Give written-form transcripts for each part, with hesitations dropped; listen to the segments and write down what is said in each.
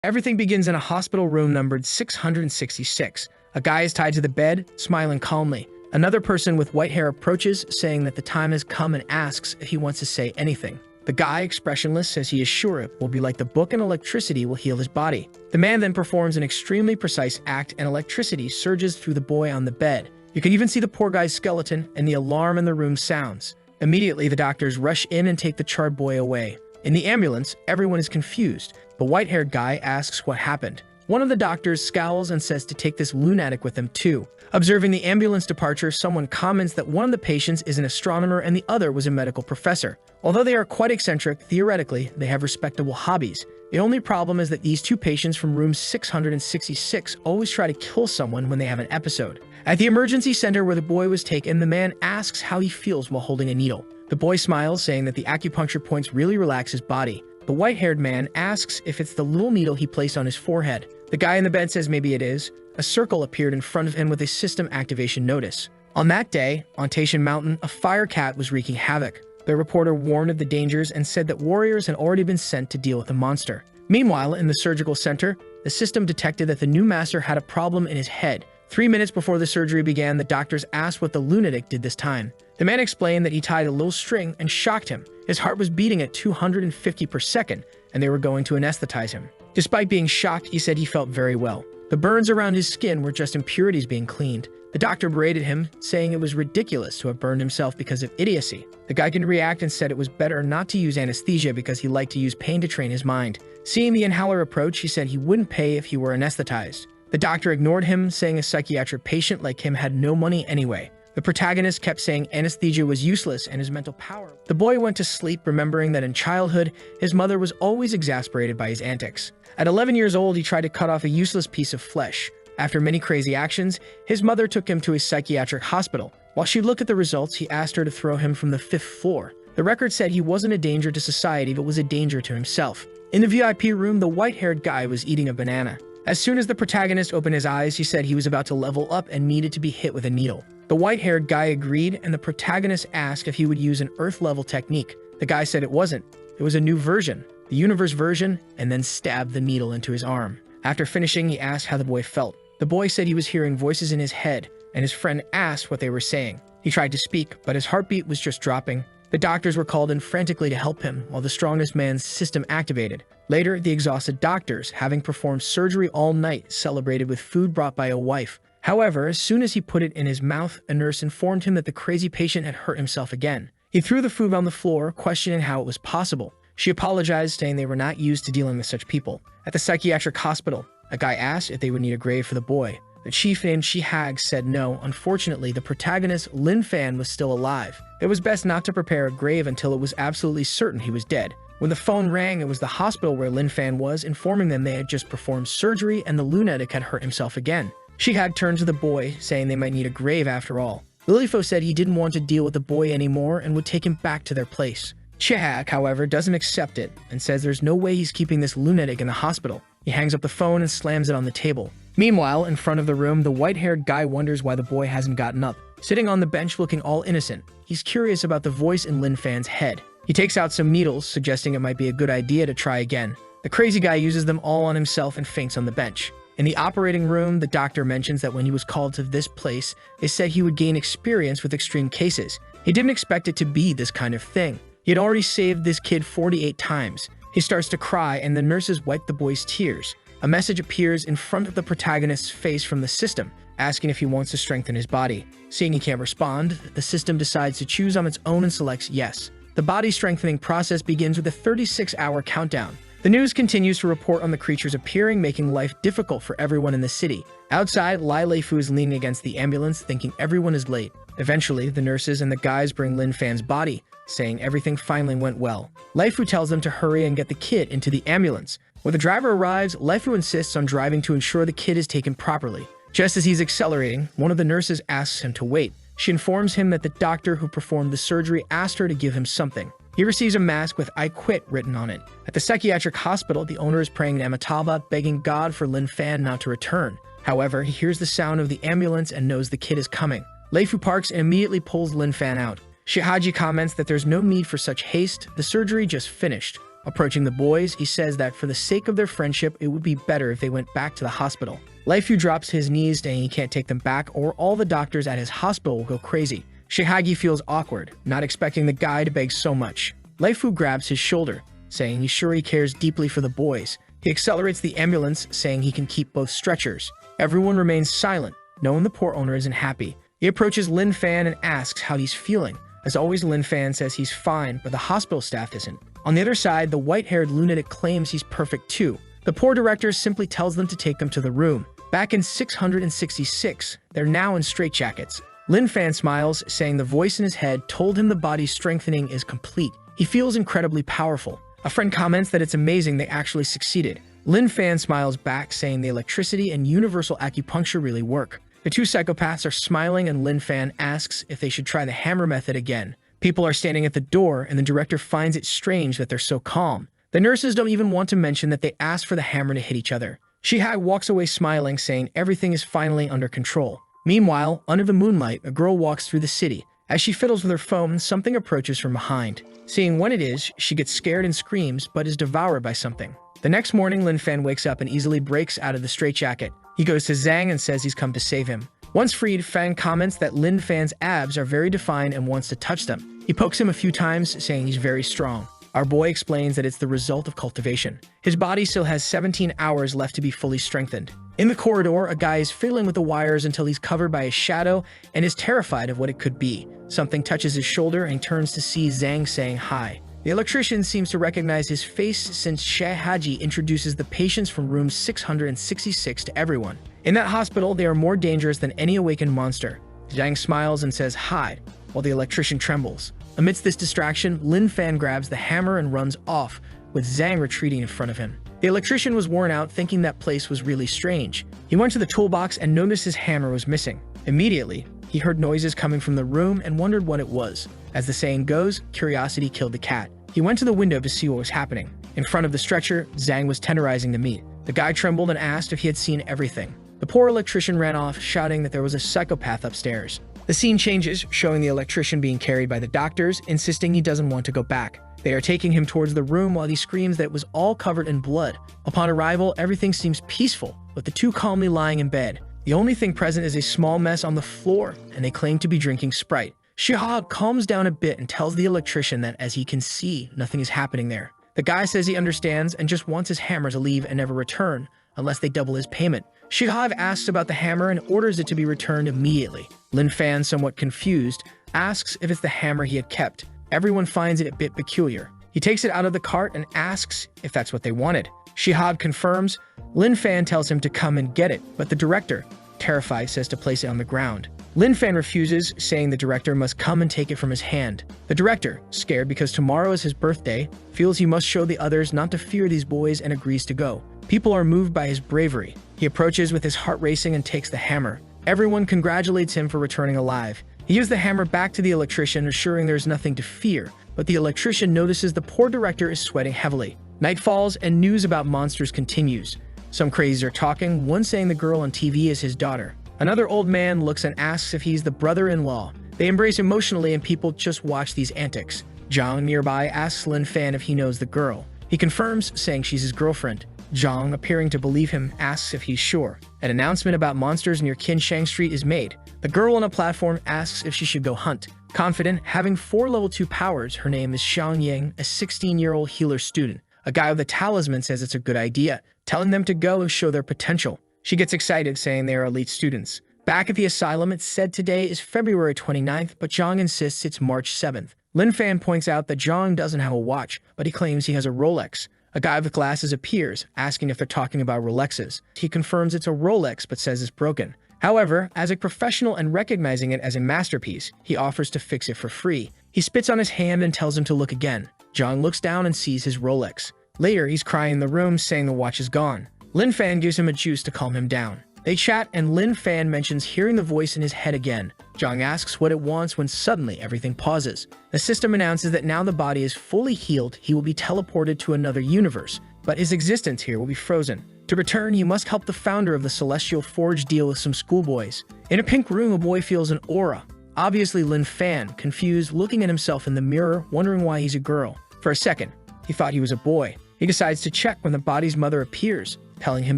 Everything begins in a hospital room numbered 666. A guy is tied to the bed, smiling calmly. Another person with white hair approaches, saying that the time has come and asks if he wants to say anything. The guy, expressionless, says he is sure it will be like the book and electricity will heal his body. The man then performs an extremely precise act and electricity surges through the boy on the bed. You can even see the poor guy's skeleton, and the alarm in the room sounds. Immediately, the doctors rush in and take the charred boy away. In the ambulance, everyone is confused. The white-haired guy asks what happened. One of the doctors scowls and says to take this lunatic with them too. Observing the ambulance departure, someone comments that one of the patients is an astronomer and the other was a medical professor. Although they are quite eccentric, theoretically, they have respectable hobbies. The only problem is that these two patients from room 666 always try to kill someone when they have an episode. At the emergency center where the boy was taken, the man asks how he feels while holding a needle. The boy smiles, saying that the acupuncture points really relax his body. The white-haired man asks if it's the little needle he placed on his forehead. The guy in the bed says maybe it is. A circle appeared in front of him with a system activation notice. On that day, on Qingshan Mountain, a fire cat was wreaking havoc. The reporter warned of the dangers and said that warriors had already been sent to deal with the monster. Meanwhile, in the surgical center, the system detected that the new master had a problem in his head. 3 minutes before the surgery began, the doctors asked what the lunatic did this time. The man explained that he tied a little string and shocked him. His heart was beating at 250 per second, and they were going to anesthetize him. Despite being shocked, he said he felt very well. The burns around his skin were just impurities being cleaned. The doctor berated him, saying it was ridiculous to have burned himself because of idiocy. The guy didn't react and said it was better not to use anesthesia because he liked to use pain to train his mind. Seeing the inhaler approach, he said he wouldn't pay if he were anesthetized. The doctor ignored him, saying a psychiatric patient like him had no money anyway. The protagonist kept saying anesthesia was useless and his mental power. The boy went to sleep, remembering that in childhood, his mother was always exasperated by his antics. At 11 years old, he tried to cut off a useless piece of flesh. After many crazy actions, his mother took him to a psychiatric hospital. While she looked at the results, he asked her to throw him from the 5th floor. The record said he wasn't a danger to society, but was a danger to himself. In the VIP room, the white-haired guy was eating a banana. As soon as the protagonist opened his eyes, he said he was about to level up and needed to be hit with a needle. The white-haired guy agreed, and the protagonist asked if he would use an Earth-level technique. The guy said it wasn't. It was a new version, the universe version, and then stabbed the needle into his arm. After finishing, he asked how the boy felt. The boy said he was hearing voices in his head, and his friend asked what they were saying. He tried to speak, but his heartbeat was just dropping. The doctors were called in frantically to help him, while the strongest man's system activated. Later, the exhausted doctors, having performed surgery all night, celebrated with food brought by a wife. However, as soon as he put it in his mouth, a nurse informed him that the crazy patient had hurt himself again. He threw the food on the floor, questioning how it was possible. She apologized, saying they were not used to dealing with such people. At the psychiatric hospital, a guy asked if they would need a grave for the boy. The chief named Shihag said no. Unfortunately, the protagonist, Lin Fan, was still alive. It was best not to prepare a grave until it was absolutely certain he was dead. When the phone rang, it was the hospital where Lin Fan was, informing them they had just performed surgery and the lunatic had hurt himself again. Shihag turned to the boy, saying they might need a grave after all. Lilifo said he didn't want to deal with the boy anymore and would take him back to their place. Shihag, however, doesn't accept it and says there's no way he's keeping this lunatic in the hospital. He hangs up the phone and slams it on the table. Meanwhile, in front of the room, the white-haired guy wonders why the boy hasn't gotten up. Sitting on the bench looking all innocent, he's curious about the voice in Lin Fan's head. He takes out some needles, suggesting it might be a good idea to try again. The crazy guy uses them all on himself and faints on the bench. In the operating room, the doctor mentions that when he was called to this place, it said he would gain experience with extreme cases. He didn't expect it to be this kind of thing. He had already saved this kid 48 times. He starts to cry, and the nurses wipe the boy's tears. A message appears in front of the protagonist's face from the system, asking if he wants to strengthen his body. Seeing he can't respond, the system decides to choose on its own and selects yes. The body strengthening process begins with a 36-hour countdown. The news continues to report on the creatures appearing, making life difficult for everyone in the city. Outside, Lai Leifu is leaning against the ambulance, thinking everyone is late. Eventually, the nurses and the guys bring Lin Fan's body, saying everything finally went well. Leifu tells them to hurry and get the kid into the ambulance. When the driver arrives, Leifu insists on driving to ensure the kid is taken properly. Just as he's accelerating, one of the nurses asks him to wait. She informs him that the doctor who performed the surgery asked her to give him something. He receives a mask with "I quit" written on it. At the psychiatric hospital, the owner is praying to Amitabha, begging God for Lin Fan not to return. However, he hears the sound of the ambulance and knows the kid is coming. Leifu parks and immediately pulls Lin Fan out. Shihaji comments that there's no need for such haste, the surgery just finished. Approaching the boys, he says that for the sake of their friendship, it would be better if they went back to the hospital. Laifu drops to his knees saying he can't take them back or all the doctors at his hospital will go crazy. Shihagi feels awkward, not expecting the guy to beg so much. Laifu grabs his shoulder, saying he's sure he cares deeply for the boys. He accelerates the ambulance, saying he can keep both stretchers. Everyone remains silent, knowing the poor owner isn't happy. He approaches Lin Fan and asks how he's feeling. As always, Lin Fan says he's fine, but the hospital staff isn't. On the other side, the white-haired lunatic claims he's perfect too. The poor director simply tells them to take them to the room. Back in 666, they're now in straitjackets. Lin Fan smiles, saying the voice in his head told him the body's strengthening is complete. He feels incredibly powerful. A friend comments that it's amazing they actually succeeded. Lin Fan smiles back, saying the electricity and universal acupuncture really work. The two psychopaths are smiling and Lin Fan asks if they should try the hammer method again. People are standing at the door and the director finds it strange that they're so calm. The nurses don't even want to mention that they asked for the hammer to hit each other. Shihai walks away smiling, saying everything is finally under control. Meanwhile, under the moonlight, a girl walks through the city. As she fiddles with her phone, something approaches from behind. Seeing what it is, she gets scared and screams, but is devoured by something. The next morning, Lin Fan wakes up and easily breaks out of the straitjacket. He goes to Zhang and says he's come to save him. Once freed, Fan comments that Lin Fan's abs are very defined and wants to touch them. He pokes him a few times, saying he's very strong. Our boy explains that it's the result of cultivation. His body still has 17 hours left to be fully strengthened. In the corridor, a guy is fiddling with the wires until he's covered by a shadow and is terrified of what it could be. Something touches his shoulder and he turns to see Zhang saying hi. The electrician seems to recognize his face since Shihagi introduces the patients from room 666 to everyone. In that hospital, they are more dangerous than any awakened monster. Zhang smiles and says hi, while the electrician trembles. Amidst this distraction, Lin Fan grabs the hammer and runs off, with Zhang retreating in front of him. The electrician was worn out, thinking that place was really strange. He went to the toolbox and noticed his hammer was missing. Immediately, he heard noises coming from the room and wondered what it was. As the saying goes, curiosity killed the cat. He went to the window to see what was happening. In front of the stretcher, Zhang was tenderizing the meat. The guy trembled and asked if he had seen everything. The poor electrician ran off, shouting that there was a psychopath upstairs. The scene changes, showing the electrician being carried by the doctors, insisting he doesn't want to go back. They are taking him towards the room while he screams that it was all covered in blood. Upon arrival, everything seems peaceful, with the two calmly lying in bed. The only thing present is a small mess on the floor, and they claim to be drinking Sprite. Shihab calms down a bit and tells the electrician that as he can see, nothing is happening there. The guy says he understands and just wants his hammer to leave and never return, unless they double his payment. Shihab asks about the hammer and orders it to be returned immediately. Lin Fan, somewhat confused, asks if it's the hammer he had kept. Everyone finds it a bit peculiar. He takes it out of the cart and asks if that's what they wanted. Shihab confirms. Lin Fan tells him to come and get it, but the director, terrified, says to place it on the ground. Lin Fan refuses, saying the director must come and take it from his hand. The director, scared because tomorrow is his birthday, feels he must show the others not to fear these boys and agrees to go. People are moved by his bravery. He approaches with his heart racing and takes the hammer. Everyone congratulates him for returning alive. He gives the hammer back to the electrician, assuring there's nothing to fear, but the electrician notices the poor director is sweating heavily. Night falls and news about monsters continues. Some crazies are talking, one saying the girl on TV is his daughter. Another old man looks and asks if he's the brother-in-law. They embrace emotionally and people just watch these antics. Zhang nearby asks Lin Fan if he knows the girl. He confirms, saying she's his girlfriend. Zhang, appearing to believe him, asks if he's sure. An announcement about monsters near Qingshan Street is made. The girl on a platform asks if she should go hunt. Confident, having 4 level 2 powers, her name is Xiang Yang, a 16-year-old healer student. A guy with a talisman says it's a good idea, telling them to go and show their potential. She gets excited, saying they are elite students. Back at the asylum, it's said today is February 29th, but Zhang insists it's March 7th. Lin Fan points out that Zhang doesn't have a watch, but he claims he has a Rolex. A guy with glasses appears, asking if they're talking about Rolexes. He confirms it's a Rolex, but says it's broken. However, as a professional and recognizing it as a masterpiece, he offers to fix it for free. He spits on his hand and tells him to look again. Zhang looks down and sees his Rolex. Later, he's crying in the room, saying the watch is gone. Lin Fan gives him a juice to calm him down. They chat and Lin Fan mentions hearing the voice in his head again. Zhang asks what it wants when suddenly everything pauses. The system announces that now the body is fully healed, he will be teleported to another universe, but his existence here will be frozen. To return, he must help the founder of the Celestial Forge deal with some schoolboys. In a pink room, a boy feels an aura. Obviously Lin Fan, confused, looking at himself in the mirror, wondering why he's a girl. For a second, He thought he was a boy. He decides to check when the body's mother appears, telling him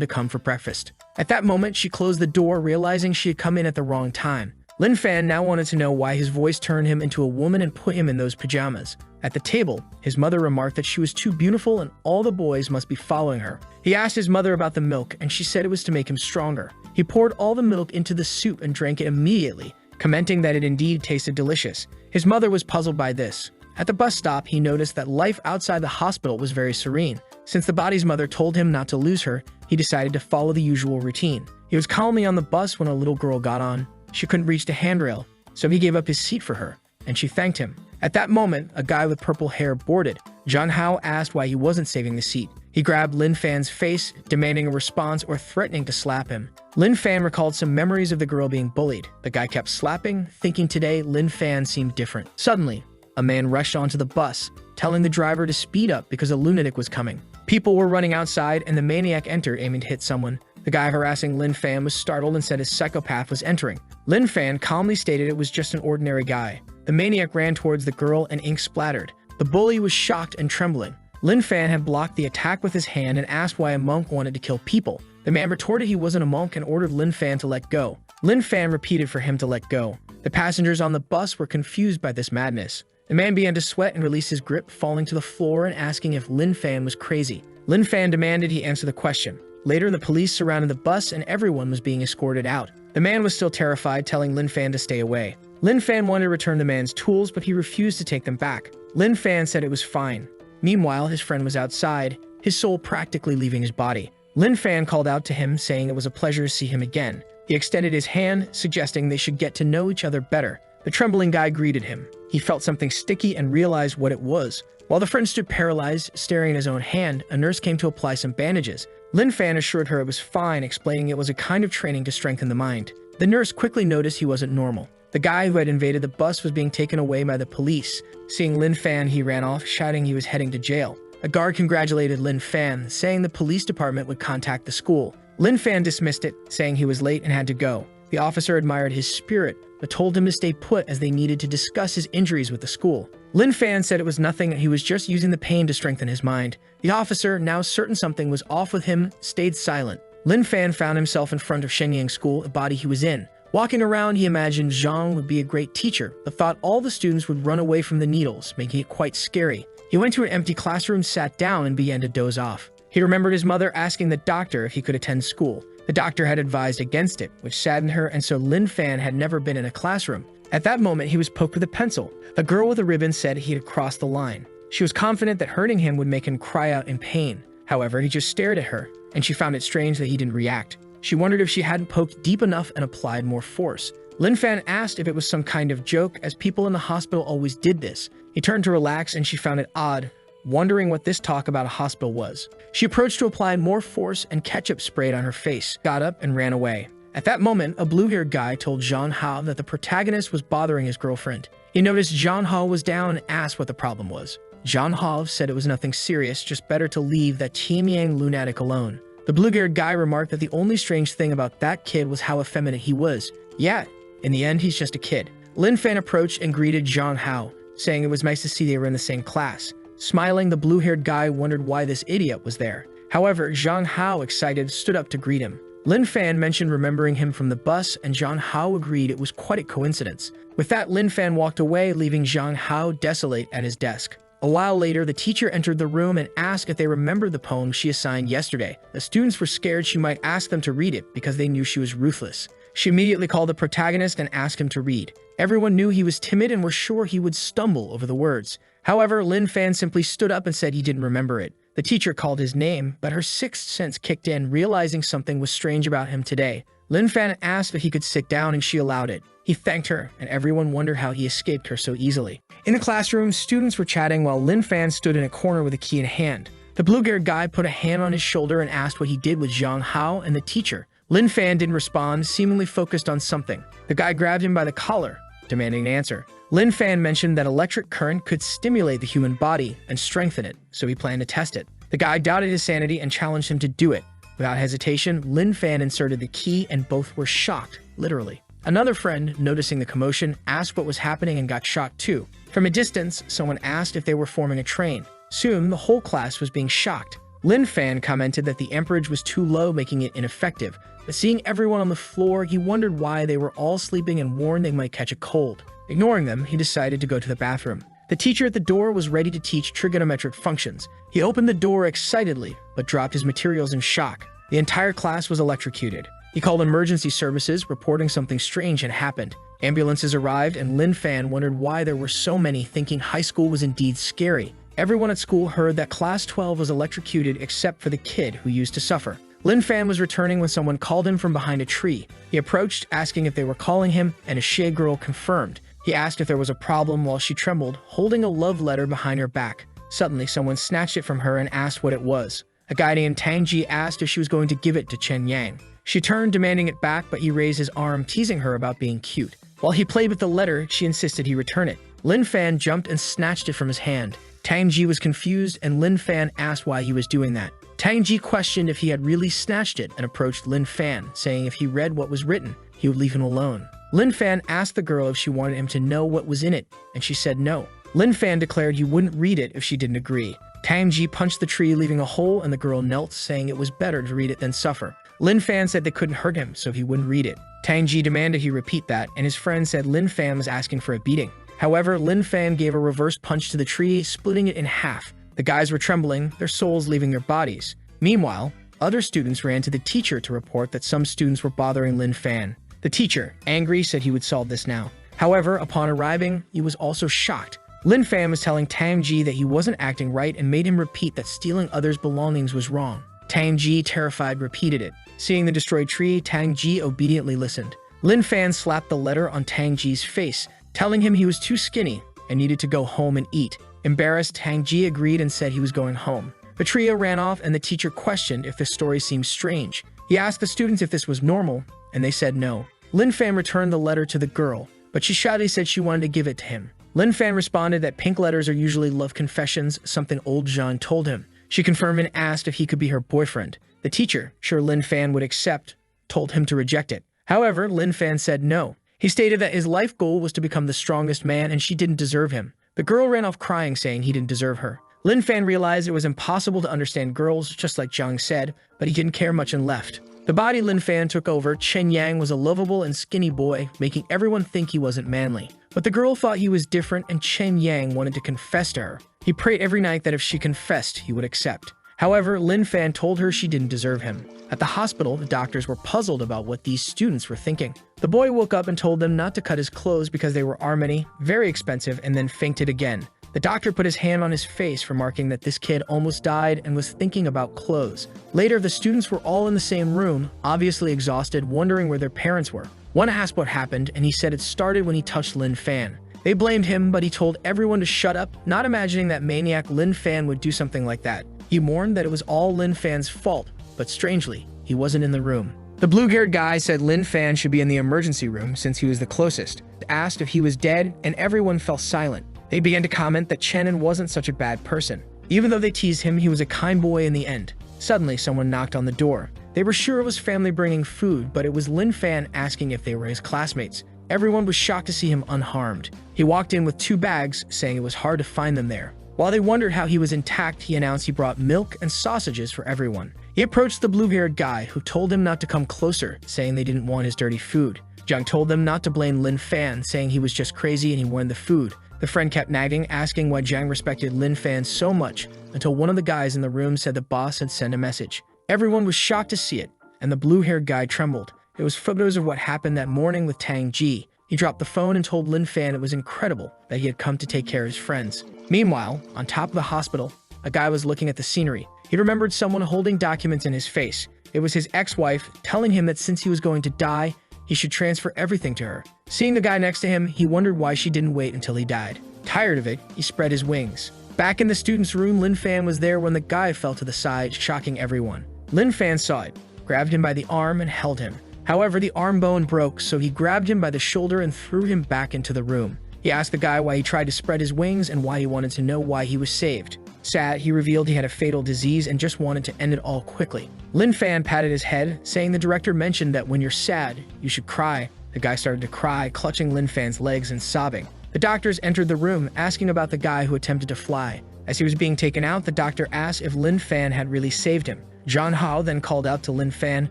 to come for breakfast. At that moment, she closed the door, realizing she had come in at the wrong time. Lin Fan now wanted to know why his voice turned him into a woman and put him in those pajamas. At the table, his mother remarked that she was too beautiful and all the boys must be following her. He asked his mother about the milk, and she said it was to make him stronger. He poured all the milk into the soup and drank it immediately, commenting that it indeed tasted delicious. His mother was puzzled by this. At the bus stop, he noticed that life outside the hospital was very serene. Since the body's mother told him not to lose her, he decided to follow the usual routine. He was calmly on the bus when a little girl got on. She couldn't reach the handrail, so he gave up his seat for her, and she thanked him. At that moment, a guy with purple hair boarded. John Hao asked why he wasn't saving the seat. He grabbed Lin Fan's face, demanding a response or threatening to slap him. Lin Fan recalled some memories of the girl being bullied. The guy kept slapping, thinking today Lin Fan seemed different. Suddenly, a man rushed onto the bus, telling the driver to speed up because a lunatic was coming. People were running outside, and the maniac entered, aiming to hit someone. The guy harassing Lin Fan was startled and said his psychopath was entering. Lin Fan calmly stated it was just an ordinary guy. The maniac ran towards the girl and ink splattered. The bully was shocked and trembling. Lin Fan had blocked the attack with his hand and asked why a monk wanted to kill people. The man retorted he wasn't a monk and ordered Lin Fan to let go. Lin Fan repeated for him to let go. The passengers on the bus were confused by this madness. The man began to sweat and release his grip, falling to the floor and asking if Lin Fan was crazy. Lin Fan demanded he answer the question. Later, the police surrounded the bus and everyone was being escorted out. The man was still terrified, telling Lin Fan to stay away. Lin Fan wanted to return the man's tools, but he refused to take them back. Lin Fan said it was fine. Meanwhile, his friend was outside, his soul practically leaving his body. Lin Fan called out to him, saying it was a pleasure to see him again. He extended his hand, suggesting they should get to know each other better. The trembling guy greeted him. He felt something sticky and realized what it was. While the friend stood paralyzed, staring at his own hand, a nurse came to apply some bandages. Lin Fan assured her it was fine, explaining it was a kind of training to strengthen the mind. The nurse quickly noticed he wasn't normal. The guy who had invaded the bus was being taken away by the police. Seeing Lin Fan, he ran off, shouting he was heading to jail. A guard congratulated Lin Fan, saying the police department would contact the school. Lin Fan dismissed it, saying he was late and had to go. The officer admired his spirit, but told him to stay put as they needed to discuss his injuries with the school. Lin Fan said it was nothing and he was just using the pain to strengthen his mind. The officer, now certain something was off with him, stayed silent. Lin Fan found himself in front of Shenyang School, a body he was in. Walking around, he imagined Zhang would be a great teacher, but thought all the students would run away from the needles, making it quite scary. He went to an empty classroom, sat down, and began to doze off. He remembered his mother asking the doctor if he could attend school. The doctor had advised against it, which saddened her, and so Lin Fan had never been in a classroom. At that moment, he was poked with a pencil. A girl with a ribbon said he had crossed the line. She was confident that hurting him would make him cry out in pain. However, he just stared at her, and she found it strange that he didn't react. She wondered if she hadn't poked deep enough and applied more force. Lin Fan asked if it was some kind of joke, as people in the hospital always did this. He turned to relax, and she found it odd, wondering what this talk about a hospital was. She approached to apply more force and ketchup sprayed on her face, got up, and ran away. At that moment, a blue-haired guy told Zhang Hao that the protagonist was bothering his girlfriend. He noticed Zhang Hao was down and asked what the problem was. Zhang Hao said it was nothing serious, just better to leave that Tianyang lunatic alone. The blue-haired guy remarked that the only strange thing about that kid was how effeminate he was. Yeah, in the end, he's just a kid. Lin Fan approached and greeted Zhang Hao, saying it was nice to see they were in the same class. Smiling, the blue-haired guy wondered why this idiot was there. However, Zhang Hao, excited, stood up to greet him. Lin Fan mentioned remembering him from the bus, and Zhang Hao agreed it was quite a coincidence. With that, Lin Fan walked away, leaving Zhang Hao desolate at his desk. A while later, the teacher entered the room and asked if they remembered the poem she assigned yesterday. The students were scared she might ask them to read it because they knew she was ruthless. She immediately called the protagonist and asked him to read. Everyone knew he was timid and were sure he would stumble over the words. However, Lin Fan simply stood up and said he didn't remember it. The teacher called his name, but her sixth sense kicked in, realizing something was strange about him today. Lin Fan asked if he could sit down and she allowed it. He thanked her, and everyone wondered how he escaped her so easily. In the classroom, students were chatting while Lin Fan stood in a corner with a key in hand. The blue-haired guy put a hand on his shoulder and asked what he did with Zhang Hao and the teacher. Lin Fan didn't respond, seemingly focused on something. The guy grabbed him by the collar, demanding an answer. Lin Fan mentioned that electric current could stimulate the human body and strengthen it, so he planned to test it. The guy doubted his sanity and challenged him to do it. Without hesitation, Lin Fan inserted the key and both were shocked, literally. Another friend, noticing the commotion, asked what was happening and got shocked too. From a distance, someone asked if they were forming a train. Soon, the whole class was being shocked. Lin Fan commented that the amperage was too low, making it ineffective, but seeing everyone on the floor, he wondered why they were all sleeping and warned they might catch a cold. Ignoring them, he decided to go to the bathroom. The teacher at the door was ready to teach trigonometric functions. He opened the door excitedly, but dropped his materials in shock. The entire class was electrocuted. He called emergency services, reporting something strange had happened. Ambulances arrived, and Lin Fan wondered why there were so many, thinking high school was indeed scary. Everyone at school heard that Class 12 was electrocuted except for the kid who used to suffer. Lin Fan was returning when someone called him from behind a tree. He approached, asking if they were calling him, and a shade girl confirmed. He asked if there was a problem while she trembled, holding a love letter behind her back. Suddenly, someone snatched it from her and asked what it was. A guy named Tang Ji asked if she was going to give it to Chen Yang. She turned, demanding it back, but he raised his arm, teasing her about being cute. While he played with the letter, she insisted he return it. Lin Fan jumped and snatched it from his hand. Tang Ji was confused, and Lin Fan asked why he was doing that. Tang Ji questioned if he had really snatched it and approached Lin Fan, saying if he read what was written, he would leave him alone. Lin Fan asked the girl if she wanted him to know what was in it, and she said no. Lin Fan declared he wouldn't read it if she didn't agree. Tang Ji punched the tree, leaving a hole, and the girl knelt, saying it was better to read it than suffer. Lin Fan said they couldn't hurt him, so he wouldn't read it. Tang Ji demanded he repeat that, and his friend said Lin Fan was asking for a beating. However, Lin Fan gave a reverse punch to the tree, splitting it in half. The guys were trembling, their souls leaving their bodies. Meanwhile, other students ran to the teacher to report that some students were bothering Lin Fan. The teacher, angry, said he would solve this now. However, upon arriving, he was also shocked. Lin Fan was telling Tang Ji that he wasn't acting right and made him repeat that stealing others' belongings was wrong. Tang Ji, terrified, repeated it. Seeing the destroyed tree, Tang Ji obediently listened. Lin Fan slapped the letter on Tang Ji's face, telling him he was too skinny and needed to go home and eat. Embarrassed, Tang Ji agreed and said he was going home. The trio ran off, and the teacher questioned if the story seemed strange. He asked the students if this was normal, and they said no. Lin Fan returned the letter to the girl, but she shyly said she wanted to give it to him. Lin Fan responded that pink letters are usually love confessions, something old Jean told him. She confirmed and asked if he could be her boyfriend. The teacher, sure Lin Fan would accept, told him to reject it. However, Lin Fan said no. He stated that his life goal was to become the strongest man and she didn't deserve him. The girl ran off crying, saying he didn't deserve her. Lin Fan realized it was impossible to understand girls, just like Zhang said, but he didn't care much and left. The body Lin Fan took over, Chen Yang was a lovable and skinny boy, making everyone think he wasn't manly. But the girl thought he was different, and Chen Yang wanted to confess to her. He prayed every night that if she confessed, he would accept. However, Lin Fan told her she didn't deserve him. At the hospital, the doctors were puzzled about what these students were thinking. The boy woke up and told them not to cut his clothes because they were Armani, very expensive, and then fainted again. The doctor put his hand on his face, remarking that this kid almost died and was thinking about clothes. Later, the students were all in the same room, obviously exhausted, wondering where their parents were. One asked what happened, and he said it started when he touched Lin Fan. They blamed him, but he told everyone to shut up, not imagining that maniac Lin Fan would do something like that. He mourned that it was all Lin Fan's fault, but strangely, he wasn't in the room. The blue-haired guy said Lin Fan should be in the emergency room since he was the closest. Asked if he was dead, and everyone fell silent. They began to comment that Chenin wasn't such a bad person. Even though they teased him, he was a kind boy in the end. Suddenly, someone knocked on the door. They were sure it was family bringing food, but it was Lin Fan asking if they were his classmates. Everyone was shocked to see him unharmed. He walked in with 2 bags, saying it was hard to find them there. While they wondered how he was intact, he announced he brought milk and sausages for everyone. He approached the blue-haired guy, who told him not to come closer, saying they didn't want his dirty food. Zhang told them not to blame Lin Fan, saying he was just crazy and he wanted the food. The friend kept nagging, asking why Zhang respected Lin Fan so much, until one of the guys in the room said the boss had sent a message. Everyone was shocked to see it, and the blue-haired guy trembled. It was photos of what happened that morning with Tang Ji. He dropped the phone and told Lin Fan it was incredible that he had come to take care of his friends. Meanwhile, on top of the hospital, a guy was looking at the scenery. He remembered someone holding documents in his face. It was his ex-wife, telling him that since he was going to die, he should transfer everything to her. Seeing the guy next to him, he wondered why she didn't wait until he died. Tired of it, he spread his wings. Back in the student's room, Lin Fan was there when the guy fell to the side, shocking everyone. Lin Fan saw it, grabbed him by the arm, and held him. However, the arm bone broke, so he grabbed him by the shoulder and threw him back into the room. He asked the guy why he tried to spread his wings and why he wanted to know why he was saved. Sad, he revealed he had a fatal disease and just wanted to end it all quickly. Lin Fan patted his head, saying the director mentioned that when you're sad, you should cry. The guy started to cry, clutching Lin Fan's legs and sobbing. The doctors entered the room, asking about the guy who attempted to fly. As he was being taken out, the doctor asked if Lin Fan had really saved him. Zhang Hao then called out to Lin Fan,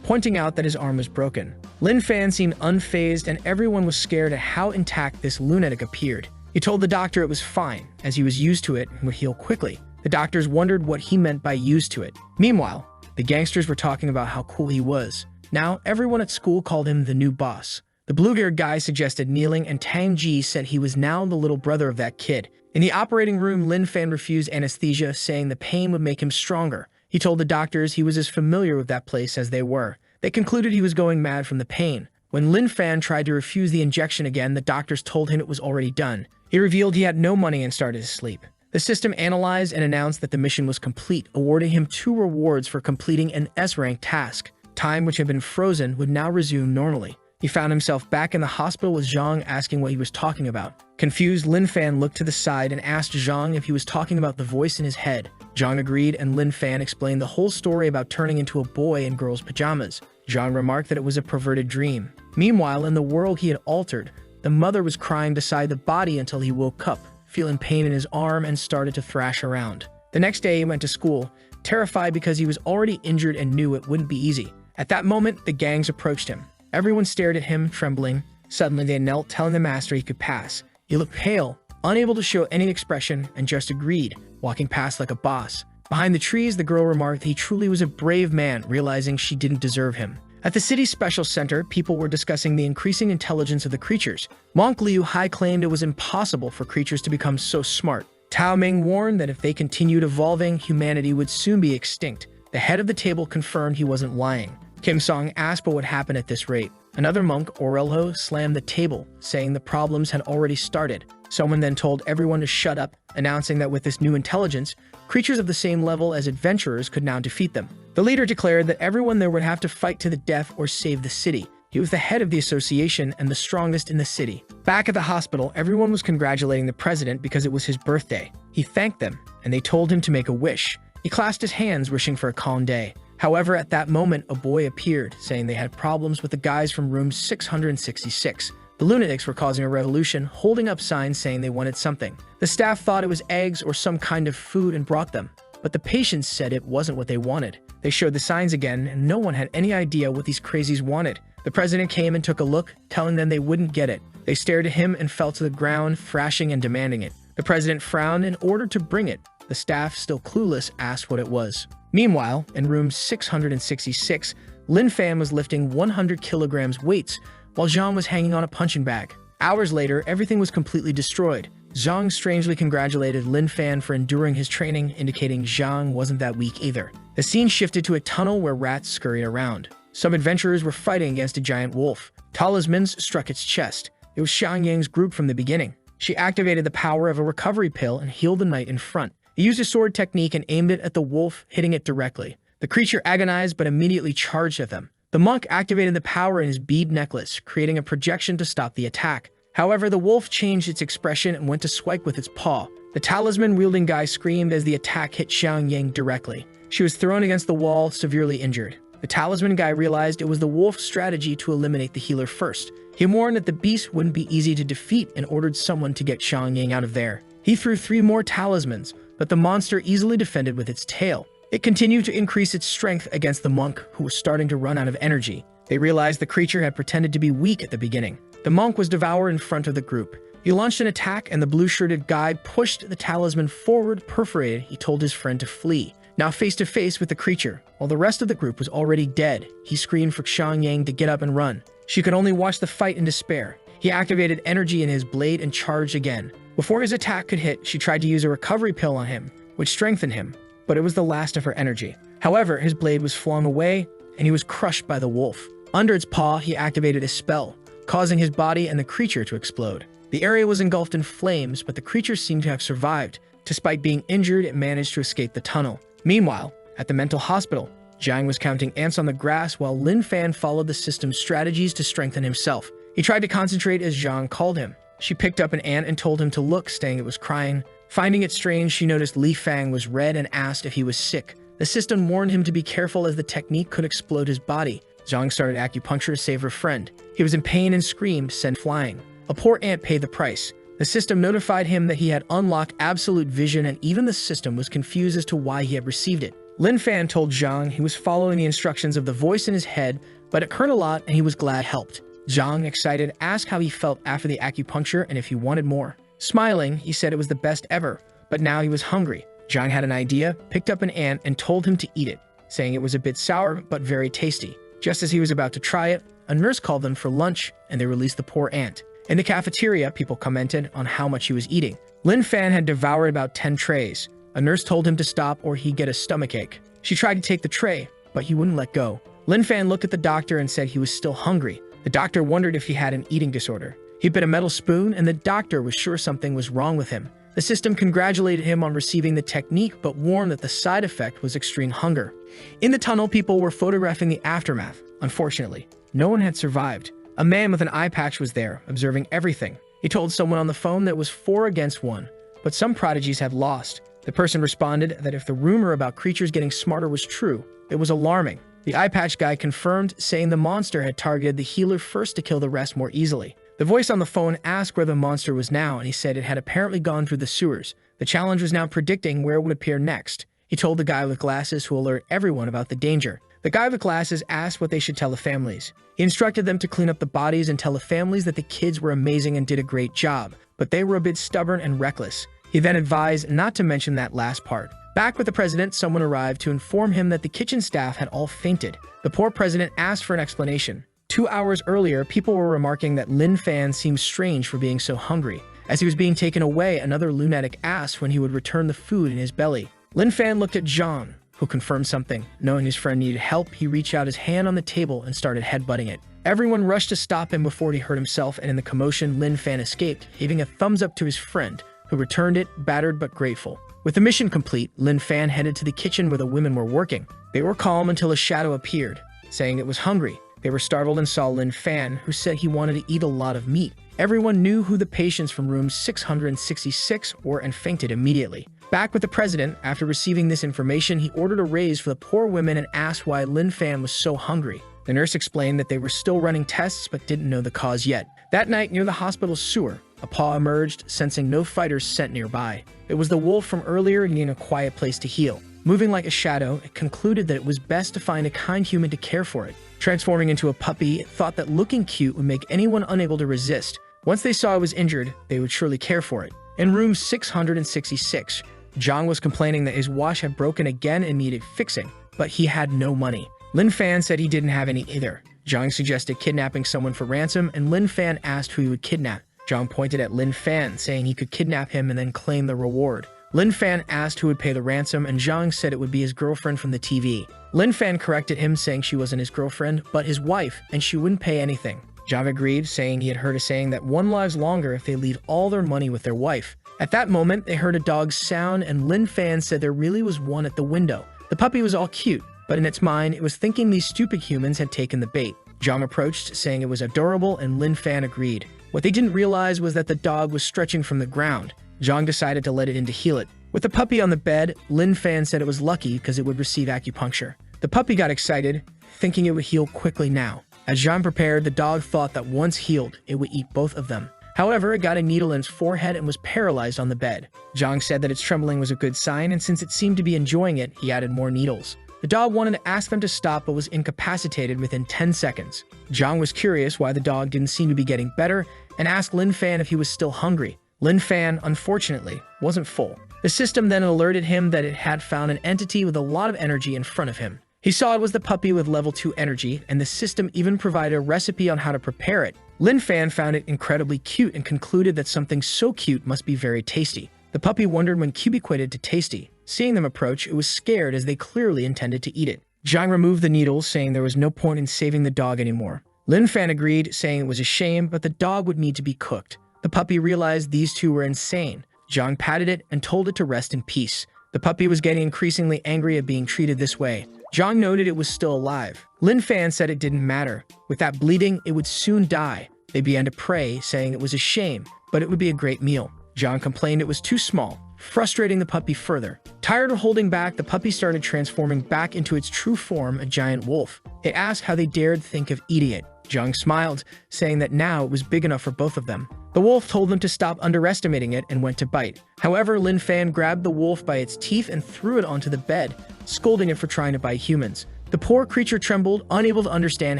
pointing out that his arm was broken. Lin Fan seemed unfazed, and everyone was scared at how intact this lunatic appeared. He told the doctor it was fine, as he was used to it and would heal quickly. The doctors wondered what he meant by used to it. Meanwhile, the gangsters were talking about how cool he was. Now, everyone at school called him the new boss. The blue-haired guy suggested kneeling, and Tang Ji said he was now the little brother of that kid. In the operating room, Lin Fan refused anesthesia, saying the pain would make him stronger. He told the doctors he was as familiar with that place as they were. They concluded he was going mad from the pain. When Lin Fan tried to refuse the injection again, the doctors told him it was already done. He revealed he had no money and started to sleep. The system analyzed and announced that the mission was complete, awarding him 2 rewards for completing an S-rank task. Time, which had been frozen, would now resume normally. He found himself back in the hospital with Zhang asking what he was talking about. Confused, Lin Fan looked to the side and asked Zhang if he was talking about the voice in his head. Zhang agreed, and Lin Fan explained the whole story about turning into a boy in girls' pajamas. Zhang remarked that it was a perverted dream. Meanwhile, in the world he had altered, the mother was crying beside the body until he woke up, feeling pain in his arm, and started to thrash around. The next day, he went to school, terrified because he was already injured and knew it wouldn't be easy. At that moment, the gangs approached him. Everyone stared at him, trembling. Suddenly, they knelt, telling the master he could pass. He looked pale, unable to show any expression, and just agreed, walking past like a boss. Behind the trees, the girl remarked that he truly was a brave man, realizing she didn't deserve him. At the city's special center, people were discussing the increasing intelligence of the creatures. Monk Liu Hai claimed it was impossible for creatures to become so smart. Tao Ming warned that if they continued evolving, humanity would soon be extinct. The head of the table confirmed he wasn't lying. Kim Song asked what would happen at this rate. Another monk, Aurelho, slammed the table, saying the problems had already started. Someone then told everyone to shut up, announcing that with this new intelligence, creatures of the same level as adventurers could now defeat them. The leader declared that everyone there would have to fight to the death or save the city. He was the head of the association and the strongest in the city. Back at the hospital, everyone was congratulating the president because it was his birthday. He thanked them, and they told him to make a wish. He clasped his hands, wishing for a calm day. However, at that moment, a boy appeared, saying they had problems with the guys from room 666. The lunatics were causing a revolution, holding up signs saying they wanted something. The staff thought it was eggs or some kind of food and brought them, but the patients said it wasn't what they wanted. They showed the signs again, and no one had any idea what these crazies wanted. The president came and took a look, telling them they wouldn't get it. They stared at him and fell to the ground, thrashing and demanding it. The president frowned and ordered to bring it. The staff, still clueless, asked what it was. Meanwhile, in room 666, Lin Fan was lifting 100 kilograms weights, while Zhang was hanging on a punching bag. Hours later, everything was completely destroyed. Zhang strangely congratulated Lin Fan for enduring his training, indicating Zhang wasn't that weak either. The scene shifted to a tunnel where rats scurried around. Some adventurers were fighting against a giant wolf. Talismans struck its chest. It was Xiangyang's group from the beginning. She activated the power of a recovery pill and healed the knight in front. He used a sword technique and aimed it at the wolf, hitting it directly. The creature agonized but immediately charged at them. The monk activated the power in his bead necklace, creating a projection to stop the attack. However, the wolf changed its expression and went to swipe with its paw. The talisman-wielding guy screamed as the attack hit Xiangyang directly. She was thrown against the wall, severely injured. The talisman guy realized it was the wolf's strategy to eliminate the healer first. He warned that the beast wouldn't be easy to defeat and ordered someone to get Xiangyang out of there. He threw 3 more talismans, but the monster easily defended with its tail. It continued to increase its strength against the monk, who was starting to run out of energy. They realized the creature had pretended to be weak at the beginning. The monk was devoured in front of the group. He launched an attack, and the blue-shirted guy pushed the talisman forward. Perforated, he told his friend to flee. Now face to face with the creature, while the rest of the group was already dead, he screamed for Xiangyang to get up and run. She could only watch the fight in despair. He activated energy in his blade and charged again. Before his attack could hit, she tried to use a recovery pill on him, which strengthened him, but it was the last of her energy. However, his blade was flung away, and he was crushed by the wolf. Under its paw, he activated a spell, causing his body and the creature to explode. The area was engulfed in flames, but the creature seemed to have survived. Despite being injured, it managed to escape the tunnel. Meanwhile, at the mental hospital, Zhang was counting ants on the grass while Lin Fan followed the system's strategies to strengthen himself. He tried to concentrate as Zhang called him. She picked up an ant and told him to look, saying it was crying. Finding it strange, she noticed Li Fang was red and asked if he was sick. The system warned him to be careful as the technique could explode his body. Zhang started acupuncture to save her friend. He was in pain and screamed, sent flying. A poor ant paid the price. The system notified him that he had unlocked absolute vision, and even the system was confused as to why he had received it. Lin Fan told Zhang he was following the instructions of the voice in his head, but it hurt a lot and he was glad it helped. Zhang, excited, asked how he felt after the acupuncture and if he wanted more. Smiling, he said it was the best ever, but now he was hungry. Zhang had an idea, picked up an ant, and told him to eat it, saying it was a bit sour but very tasty. Just as he was about to try it, a nurse called them for lunch and they released the poor ant. In the cafeteria, people commented on how much he was eating. Lin Fan had devoured about 10 trays. A nurse told him to stop or he'd get a stomachache. She tried to take the tray, but he wouldn't let go. Lin Fan looked at the doctor and said he was still hungry. The doctor wondered if he had an eating disorder. He bit a metal spoon and the doctor was sure something was wrong with him. The system congratulated him on receiving the technique but warned that the side effect was extreme hunger. In the tunnel, people were photographing the aftermath. Unfortunately, no one had survived. A man with an eye patch was there, observing everything. He told someone on the phone that it was 4 against 1, but some prodigies had lost. The person responded that if the rumor about creatures getting smarter was true, it was alarming. The eye patch guy confirmed, saying the monster had targeted the healer first to kill the rest more easily. The voice on the phone asked where the monster was now, and he said it had apparently gone through the sewers. The challenge was now predicting where it would appear next. He told the guy with glasses to alert everyone about the danger. The guy with glasses asked what they should tell the families. He instructed them to clean up the bodies and tell the families that the kids were amazing and did a great job, but they were a bit stubborn and reckless. He then advised not to mention that last part. Back with the president, someone arrived to inform him that the kitchen staff had all fainted. The poor president asked for an explanation. 2 hours earlier, people were remarking that Lin Fan seemed strange for being so hungry. As he was being taken away, another lunatic asked when he would return the food in his belly. Lin Fan looked at Zhang, who confirmed something. Knowing his friend needed help, he reached out his hand on the table and started headbutting it. Everyone rushed to stop him before he hurt himself, and in the commotion, Lin Fan escaped, giving a thumbs up to his friend, who returned it, battered but grateful. With the mission complete, Lin Fan headed to the kitchen where the women were working. They were calm until a shadow appeared, saying it was hungry. They were startled and saw Lin Fan, who said he wanted to eat a lot of meat. Everyone knew who the patients from room 666 were and fainted immediately. Back with the president, after receiving this information, he ordered a raise for the poor women and asked why Lin Fan was so hungry. The nurse explained that they were still running tests but didn't know the cause yet. That night, near the hospital's sewer, a paw emerged, sensing no fighters sent nearby. It was the wolf from earlier needing a quiet place to heal. Moving like a shadow, it concluded that it was best to find a kind human to care for it. Transforming into a puppy, it thought that looking cute would make anyone unable to resist. Once they saw it was injured, they would surely care for it. In room 666, Zhang was complaining that his wash had broken again and needed fixing, but he had no money. Lin Fan said he didn't have any either. Zhang suggested kidnapping someone for ransom, and Lin Fan asked who he would kidnap. Zhang pointed at Lin Fan, saying he could kidnap him and then claim the reward. Lin Fan asked who would pay the ransom, and Zhang said it would be his girlfriend from the TV. Lin Fan corrected him, saying she wasn't his girlfriend, but his wife, and she wouldn't pay anything. Zhang agreed, saying he had heard a saying that one lives longer if they leave all their money with their wife. At that moment, they heard a dog's sound, and Lin Fan said there really was one at the window. The puppy was all cute, but in its mind, it was thinking these stupid humans had taken the bait. Zhang approached, saying it was adorable, and Lin Fan agreed. What they didn't realize was that the dog was stretching from the ground. Zhang decided to let it in to heal it. With the puppy on the bed, Lin Fan said it was lucky because it would receive acupuncture. The puppy got excited, thinking it would heal quickly now. As Zhang prepared, the dog thought that once healed, it would eat both of them. However, it got a needle in its forehead and was paralyzed on the bed. Zhang said that its trembling was a good sign, and since it seemed to be enjoying it, he added more needles. The dog wanted to ask them to stop but was incapacitated within 10 seconds. Zhang was curious why the dog didn't seem to be getting better and asked Lin Fan if he was still hungry. Lin Fan, unfortunately, wasn't full. The system then alerted him that it had found an entity with a lot of energy in front of him. He saw it was the puppy with level 2 energy, and the system even provided a recipe on how to prepare it. Lin Fan found it incredibly cute and concluded that something so cute must be very tasty. The puppy wondered when cube equated to tasty. Seeing them approach, it was scared as they clearly intended to eat it. Zhang removed the needles, saying there was no point in saving the dog anymore. Lin Fan agreed, saying it was a shame, but the dog would need to be cooked. The puppy realized these two were insane. Zhang patted it and told it to rest in peace. The puppy was getting increasingly angry at being treated this way. Zhang noted it was still alive. Lin Fan said it didn't matter. With that bleeding, it would soon die. They began to pray, saying it was a shame, but it would be a great meal. Zhang complained it was too small, frustrating the puppy further. Tired of holding back, the puppy started transforming back into its true form, a giant wolf. It asked how they dared think of eating it. Zhang smiled, saying that now it was big enough for both of them. The wolf told them to stop underestimating it and went to bite. However, Lin Fan grabbed the wolf by its teeth and threw it onto the bed, scolding it for trying to bite humans. The poor creature trembled, unable to understand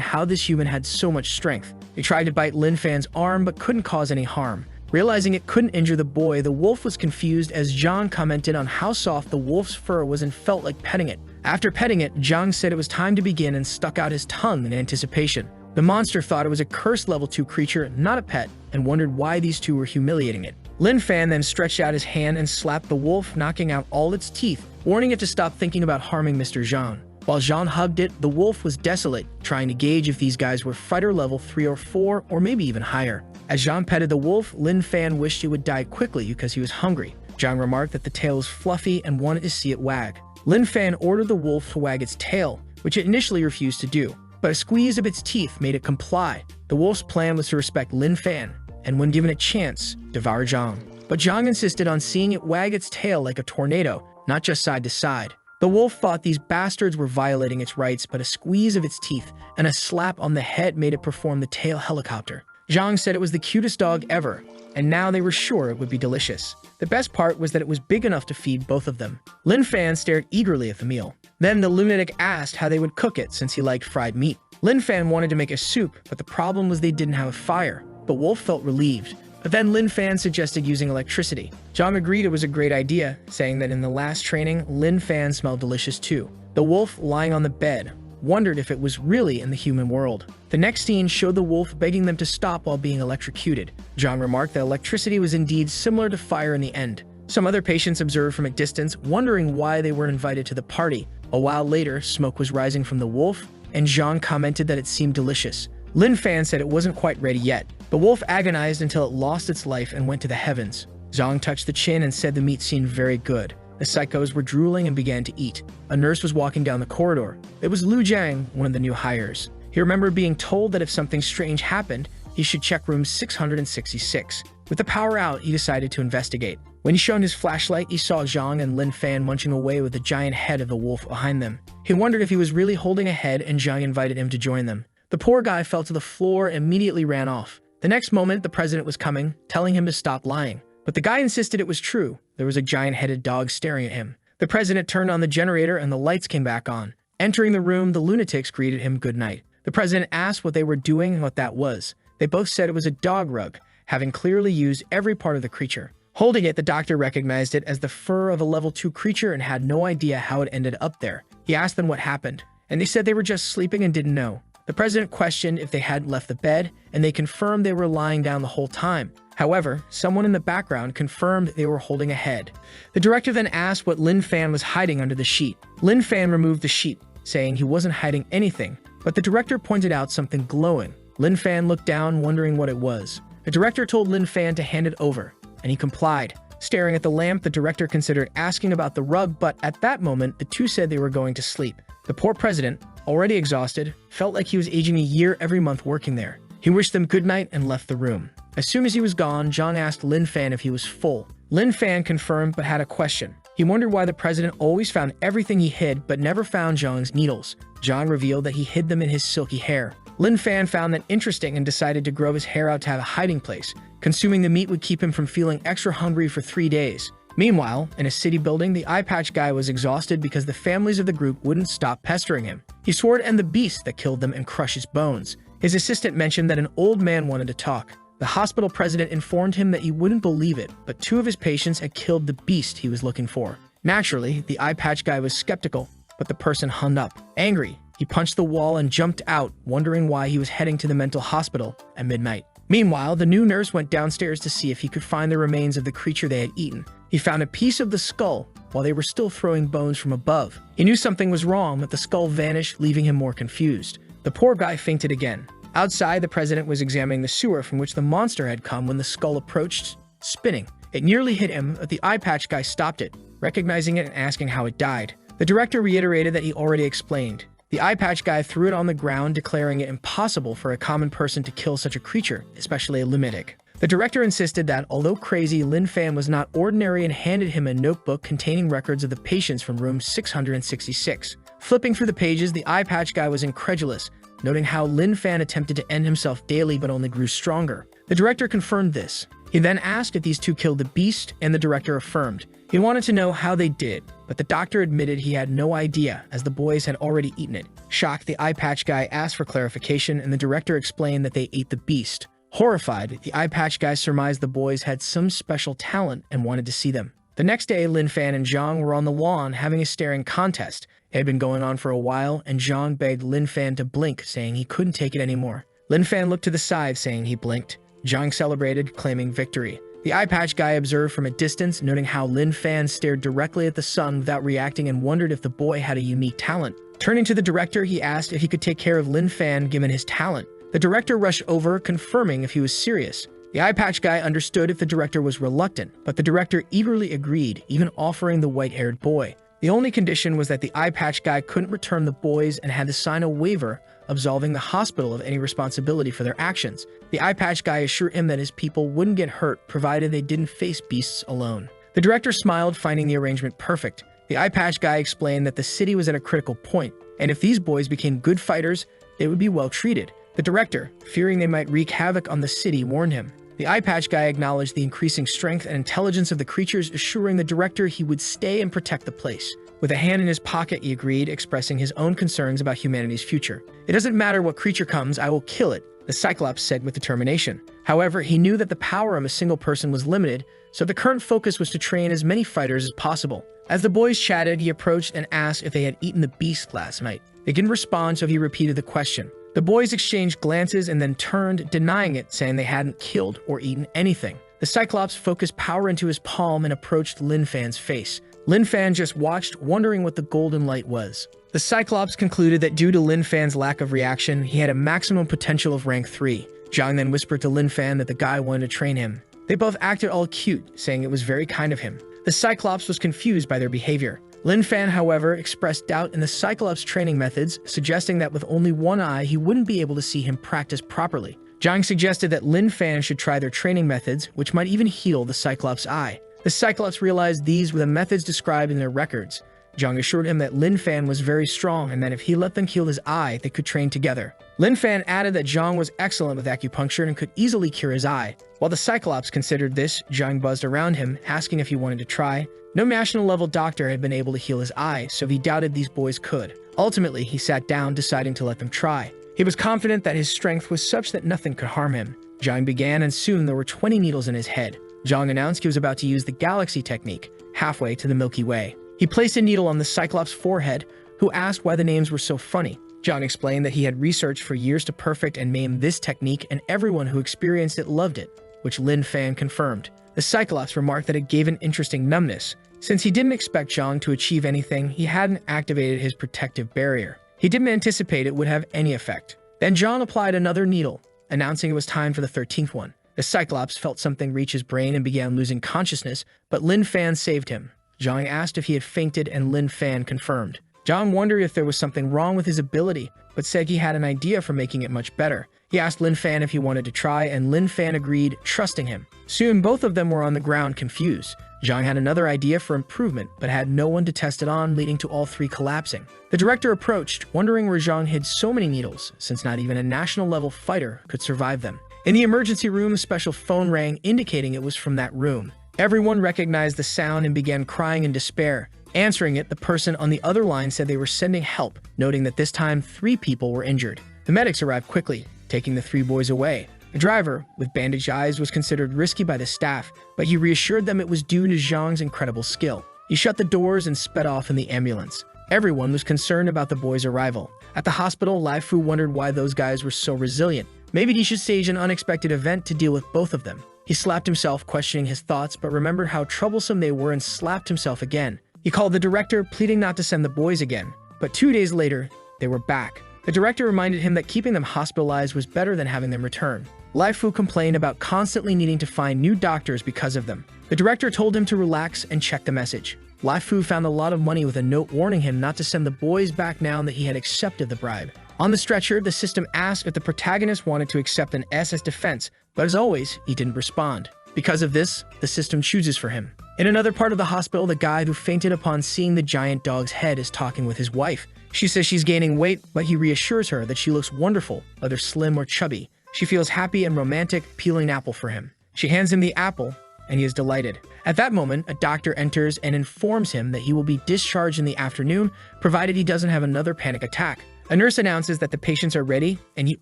how this human had so much strength. It tried to bite Lin Fan's arm but couldn't cause any harm. Realizing it couldn't injure the boy, the wolf was confused as Zhang commented on how soft the wolf's fur was and felt like petting it. After petting it, Zhang said it was time to begin and stuck out his tongue in anticipation. The monster thought it was a cursed level 2 creature, not a pet, and wondered why these two were humiliating it. Lin Fan then stretched out his hand and slapped the wolf, knocking out all its teeth, warning it to stop thinking about harming Mr. Zhang. While Zhang hugged it, the wolf was desolate, trying to gauge if these guys were fighter level 3 or 4, or maybe even higher. As Zhang petted the wolf, Lin Fan wished it would die quickly because he was hungry. Zhang remarked that the tail was fluffy and wanted to see it wag. Lin Fan ordered the wolf to wag its tail, which it initially refused to do, but a squeeze of its teeth made it comply. The wolf's plan was to respect Lin Fan, and when given a chance, devour Zhang. But Zhang insisted on seeing it wag its tail like a tornado, not just side to side. The wolf thought these bastards were violating its rights, but a squeeze of its teeth and a slap on the head made it perform the tail helicopter. Zhang said it was the cutest dog ever, and now they were sure it would be delicious. The best part was that it was big enough to feed both of them. Lin Fan stared eagerly at the meal. Then the lunatic asked how they would cook it since he liked fried meat. Lin Fan wanted to make a soup, but the problem was they didn't have a fire. The wolf felt relieved. But then Lin Fan suggested using electricity. Zhang agreed it was a great idea, saying that in the last training, Lin Fan smelled delicious too. The wolf, lying on the bed, wondered if it was really in the human world. The next scene showed the wolf begging them to stop while being electrocuted. Zhang remarked that electricity was indeed similar to fire in the end. Some other patients observed from a distance, wondering why they weren't invited to the party. A while later, smoke was rising from the wolf, and Zhang commented that it seemed delicious. Lin Fan said it wasn't quite ready yet. The wolf agonized until it lost its life and went to the heavens. Zhang touched the chin and said the meat seemed very good. The psychos were drooling and began to eat. A nurse was walking down the corridor. It was Lu Jiang, one of the new hires. He remembered being told that if something strange happened, he should check room 666. With the power out, he decided to investigate. When he shone his flashlight, he saw Zhang and Lin Fan munching away with the giant head of the wolf behind them. He wondered if he was really holding a head, and Zhang invited him to join them. The poor guy fell to the floor and immediately ran off. The next moment, the president was coming, telling him to stop lying. But the guy insisted it was true. There was a giant-headed dog staring at him. The president turned on the generator and the lights came back on. Entering the room, the lunatics greeted him good night. The president asked what they were doing and what that was. They both said it was a dog rug, having clearly used every part of the creature. Holding it, the doctor recognized it as the fur of a level 2 creature and had no idea how it ended up there. He asked them what happened, and they said they were just sleeping and didn't know. The president questioned if they hadn't left the bed, and they confirmed they were lying down the whole time. However, someone in the background confirmed they were holding a head. The director then asked what Lin Fan was hiding under the sheet. Lin Fan removed the sheet, saying he wasn't hiding anything, but the director pointed out something glowing. Lin Fan looked down, wondering what it was. The director told Lin Fan to hand it over, and he complied. Staring at the lamp, the director considered asking about the rug, but at that moment, the two said they were going to sleep. The poor president, already exhausted, felt like he was aging a year every month working there. He wished them good night and left the room. As soon as he was gone, Zhang asked Lin Fan if he was full. Lin Fan confirmed but had a question. He wondered why the president always found everything he hid but never found Zhang's needles. Zhang revealed that he hid them in his silky hair. Lin Fan found that interesting and decided to grow his hair out to have a hiding place. Consuming the meat would keep him from feeling extra hungry for 3 days. Meanwhile, in a city building, the eye patch guy was exhausted because the families of the group wouldn't stop pestering him. He swore to end the beast that killed them and crush his bones. His assistant mentioned that an old man wanted to talk. The hospital president informed him that he wouldn't believe it, but 2 of his patients had killed the beast he was looking for. Naturally, the eye patch guy was skeptical, but the person hung up. Angry, he punched the wall and jumped out, wondering why he was heading to the mental hospital at midnight. Meanwhile, the new nurse went downstairs to see if he could find the remains of the creature they had eaten. He found a piece of the skull while they were still throwing bones from above. He knew something was wrong, but the skull vanished, leaving him more confused. The poor guy fainted again. Outside, the president was examining the sewer from which the monster had come when the skull approached, spinning. It nearly hit him, but the eye patch guy stopped it, recognizing it and asking how it died. The director reiterated that he already explained. The eye patch guy threw it on the ground, declaring it impossible for a common person to kill such a creature, especially a lunatic. The director insisted that, although crazy, Lin Fan was not ordinary and handed him a notebook containing records of the patients from room 666. Flipping through the pages, the eye patch guy was incredulous, noting how Lin Fan attempted to end himself daily but only grew stronger. The director confirmed this. He then asked if these two killed the beast, and the director affirmed. He wanted to know how they did, but the doctor admitted he had no idea, as the boys had already eaten it. Shocked, the eye patch guy asked for clarification, and the director explained that they ate the beast. Horrified, the eye patch guy surmised the boys had some special talent and wanted to see them. The next day, Lin Fan and Zhang were on the lawn having a staring contest. It had been going on for a while, and Zhang begged Lin Fan to blink, saying he couldn't take it anymore. Lin Fan looked to the side, saying he blinked. Zhang celebrated, claiming victory. The eye patch guy observed from a distance, noting how Lin Fan stared directly at the sun without reacting and wondered if the boy had a unique talent. Turning to the director, he asked if he could take care of Lin Fan given his talent. The director rushed over, confirming if he was serious. The eye patch guy understood if the director was reluctant, but the director eagerly agreed, even offering the white-haired boy. The only condition was that the eye patch guy couldn't return the boys and had to sign a waiver absolving the hospital of any responsibility for their actions. The eye patch guy assured him that his people wouldn't get hurt provided they didn't face beasts alone. The director smiled, finding the arrangement perfect. The eye patch guy explained that the city was at a critical point, and if these boys became good fighters, they would be well treated. The director, fearing they might wreak havoc on the city, warned him. The eye patch guy acknowledged the increasing strength and intelligence of the creatures, assuring the director he would stay and protect the place. With a hand in his pocket, he agreed, expressing his own concerns about humanity's future. "It doesn't matter what creature comes, I will kill it," the Cyclops said with determination. However, he knew that the power of a single person was limited, so the current focus was to train as many fighters as possible. As the boys chatted, he approached and asked if they had eaten the beast last night. They didn't respond, so he repeated the question. The boys exchanged glances and then turned, denying it, saying they hadn't killed or eaten anything. The Cyclops focused power into his palm and approached Lin Fan's face. Lin Fan just watched, wondering what the golden light was. The Cyclops concluded that due to Lin Fan's lack of reaction, he had a maximum potential of rank 3. Zhang then whispered to Lin Fan that the guy wanted to train him. They both acted all cute, saying it was very kind of him. The Cyclops was confused by their behavior. Lin Fan, however, expressed doubt in the Cyclops' training methods, suggesting that with only one eye, he wouldn't be able to see him practice properly. Zhang suggested that Lin Fan should try their training methods, which might even heal the Cyclops' eye. The Cyclops realized these were the methods described in their records. Zhang assured him that Lin Fan was very strong and that if he let them heal his eye, they could train together. Lin Fan added that Zhang was excellent with acupuncture and could easily cure his eye. While the Cyclops considered this, Zhang buzzed around him, asking if he wanted to try. No national-level doctor had been able to heal his eye, so he doubted these boys could. Ultimately, he sat down, deciding to let them try. He was confident that his strength was such that nothing could harm him. Zhang began, and soon there were 20 needles in his head. Zhang announced he was about to use the galaxy technique, halfway to the Milky Way. He placed a needle on the Cyclops' forehead, who asked why the names were so funny. Zhang explained that he had researched for years to perfect and named this technique, and everyone who experienced it loved it, which Lin Fan confirmed. The Cyclops remarked that it gave an interesting numbness. Since he didn't expect Zhang to achieve anything, he hadn't activated his protective barrier. He didn't anticipate it would have any effect. Then Zhang applied another needle, announcing it was time for the 13th one. The Cyclops felt something reach his brain and began losing consciousness, but Lin Fan saved him. Zhang asked if he had fainted, and Lin Fan confirmed. Zhang wondered if there was something wrong with his ability, but said he had an idea for making it much better. He asked Lin Fan if he wanted to try, and Lin Fan agreed, trusting him. Soon, both of them were on the ground, confused. Zhang had another idea for improvement, but had no one to test it on, leading to all three collapsing. The director approached, wondering where Zhang hid so many needles, since not even a national-level fighter could survive them. In the emergency room, a special phone rang, indicating it was from that room. Everyone recognized the sound and began crying in despair. Answering it, the person on the other line said they were sending help, noting that this time 3 people were injured. The medics arrived quickly, taking the 3 boys away. The driver, with bandaged eyes, was considered risky by the staff, but he reassured them it was due to Zhang's incredible skill. He shut the doors and sped off in the ambulance. Everyone was concerned about the boys' arrival. At the hospital, Lai Fu wondered why those guys were so resilient. Maybe he should stage an unexpected event to deal with both of them. He slapped himself, questioning his thoughts, but remembered how troublesome they were and slapped himself again. He called the director, pleading not to send the boys again. But 2 days later, they were back. The director reminded him that keeping them hospitalized was better than having them return. Lai Fu complained about constantly needing to find new doctors because of them. The director told him to relax and check the message. Lai Fu found a lot of money with a note warning him not to send the boys back now that he had accepted the bribe. On the stretcher, the system asked if the protagonist wanted to accept an SS defense, but as always, he didn't respond. Because of this, the system chooses for him. In another part of the hospital, the guy who fainted upon seeing the giant dog's head is talking with his wife. She says she's gaining weight, but he reassures her that she looks wonderful, whether slim or chubby. She feels happy and romantic, peeling an apple for him. She hands him the apple, and he is delighted. At that moment, a doctor enters and informs him that he will be discharged in the afternoon, provided he doesn't have another panic attack. A nurse announces that the patients are ready, and he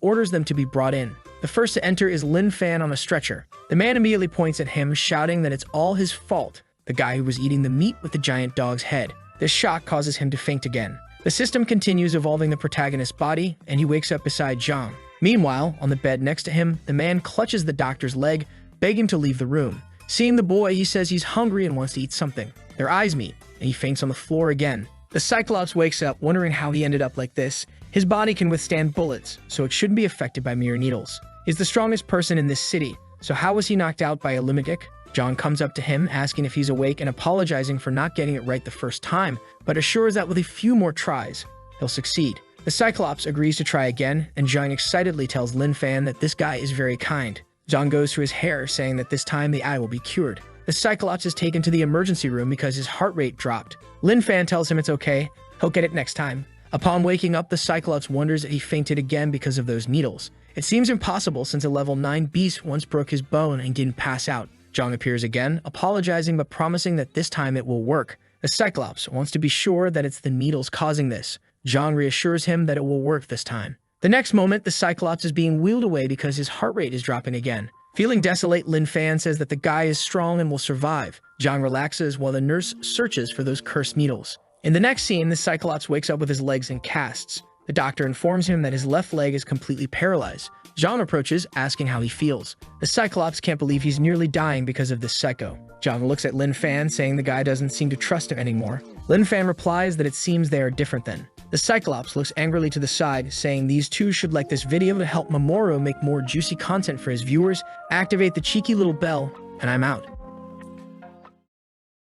orders them to be brought in. The first to enter is Lin Fan on a stretcher. The man immediately points at him, shouting that it's all his fault, the guy who was eating the meat with the giant dog's head. This shock causes him to faint again. The system continues evolving the protagonist's body, and he wakes up beside Zhang. Meanwhile, on the bed next to him, the man clutches the doctor's leg, begging him to leave the room. Seeing the boy, he says he's hungry and wants to eat something. Their eyes meet, and he faints on the floor again. The Cyclops wakes up, wondering how he ended up like this. His body can withstand bullets, so it shouldn't be affected by mere needles. He's the strongest person in this city, so how was he knocked out by a lunatic? John comes up to him, asking if he's awake and apologizing for not getting it right the first time, but assures that with a few more tries, he'll succeed. The Cyclops agrees to try again, and Zhang excitedly tells Lin Fan that this guy is very kind. Zhang goes through his hair, saying that this time the eye will be cured. The Cyclops is taken to the emergency room because his heart rate dropped. Lin Fan tells him it's okay, he'll get it next time. Upon waking up, the Cyclops wonders if he fainted again because of those needles. It seems impossible since a level 9 beast once broke his bone and didn't pass out. Zhang appears again, apologizing but promising that this time it will work. The Cyclops wants to be sure that it's the needles causing this. Zhang reassures him that it will work this time. The next moment, the Cyclops is being wheeled away because his heart rate is dropping again. Feeling desolate, Lin Fan says that the guy is strong and will survive. Zhang relaxes while the nurse searches for those cursed needles. In the next scene, the Cyclops wakes up with his legs in casts. The doctor informs him that his left leg is completely paralyzed. Zhang approaches, asking how he feels. The Cyclops can't believe he's nearly dying because of this psycho. Zhang looks at Lin Fan, saying the guy doesn't seem to trust him anymore. Lin Fan replies that it seems they are different then. The Cyclops looks angrily to the side, saying these two should like this video to help Mamoru make more juicy content for his viewers. Activate the cheeky little bell, and I'm out.